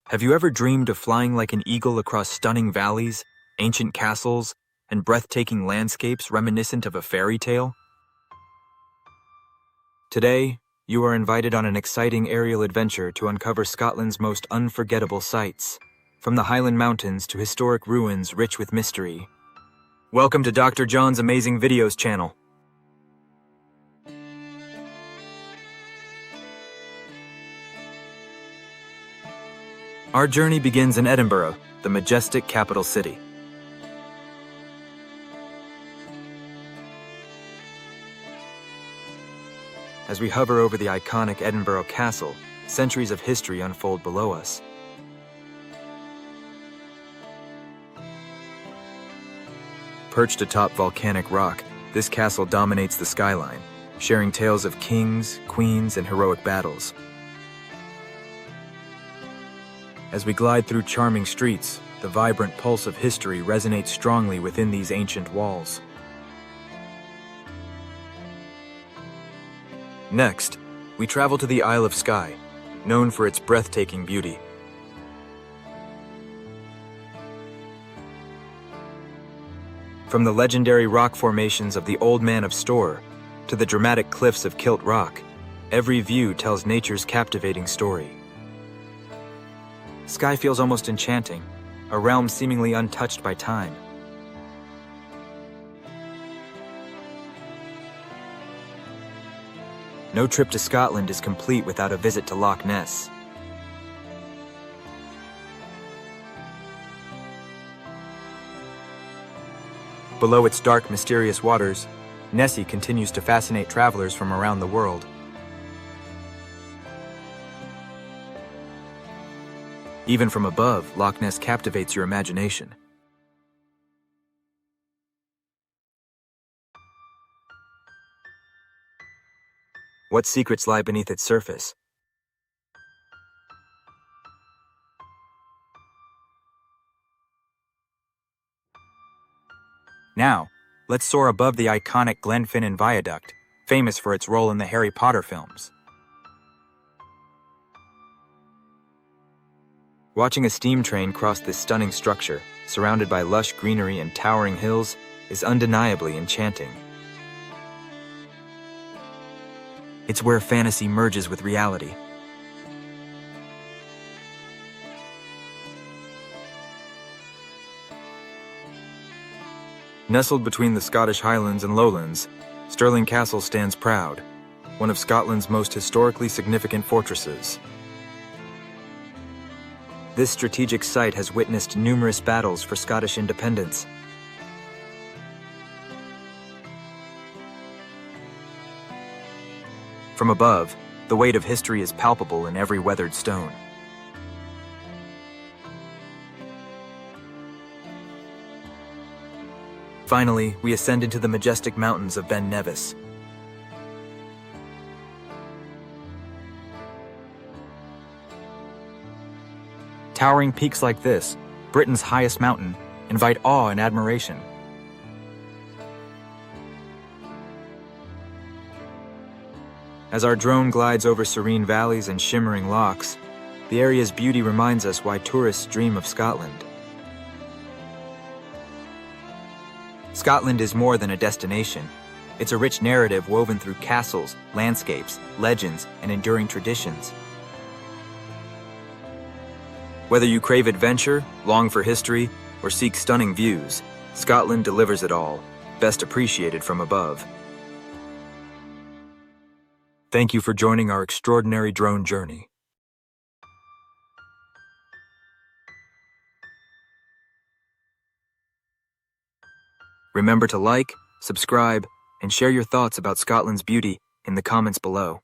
Have you ever dreamed of flying like an eagle across stunning valleys, ancient castles, and breathtaking landscapes reminiscent of a fairy tale? Today, you are invited on an exciting aerial adventure to uncover Scotland's most unforgettable sights, from the Highland Mountains to historic ruins rich with mystery. Welcome to Dr. John's Amazing Videos channel. Our journey begins in Edinburgh, the majestic capital city. As we hover over the iconic Edinburgh Castle, centuries of history unfold below us. Perched atop volcanic rock, this castle dominates the skyline, sharing tales of kings, queens, and heroic battles. As we glide through charming streets, the vibrant pulse of history resonates strongly within these ancient walls. Next, we travel to the Isle of Skye, known for its breathtaking beauty. From the legendary rock formations of the Old Man of Storr to the dramatic cliffs of Kilt Rock, every view tells nature's captivating story. Skye feels almost enchanting, a realm seemingly untouched by time. No trip to Scotland is complete without a visit to Loch Ness. Below its dark, mysterious waters, Nessie continues to fascinate travelers from around the world. Even from above, Loch Ness captivates your imagination. What secrets lie beneath its surface? Now, let's soar above the iconic Glenfinnan Viaduct, famous for its role in the Harry Potter films. Watching a steam train cross this stunning structure, surrounded by lush greenery and towering hills, is undeniably enchanting. It's where fantasy merges with reality. Nestled between the Scottish Highlands and Lowlands, Stirling Castle stands proud, one of Scotland's most historically significant fortresses. This strategic site has witnessed numerous battles for Scottish independence. From above, the weight of history is palpable in every weathered stone. Finally, we ascend into the majestic mountains of Ben Nevis. Towering peaks like this, Britain's highest mountain, invite awe and admiration. As our drone glides over serene valleys and shimmering lochs, the area's beauty reminds us why tourists dream of Scotland. Scotland is more than a destination. It's a rich narrative woven through castles, landscapes, legends, and enduring traditions. Whether you crave adventure, long for history, or seek stunning views, Scotland delivers it all, best appreciated from above. Thank you for joining our extraordinary drone journey. Remember to like, subscribe, and share your thoughts about Scotland's beauty in the comments below.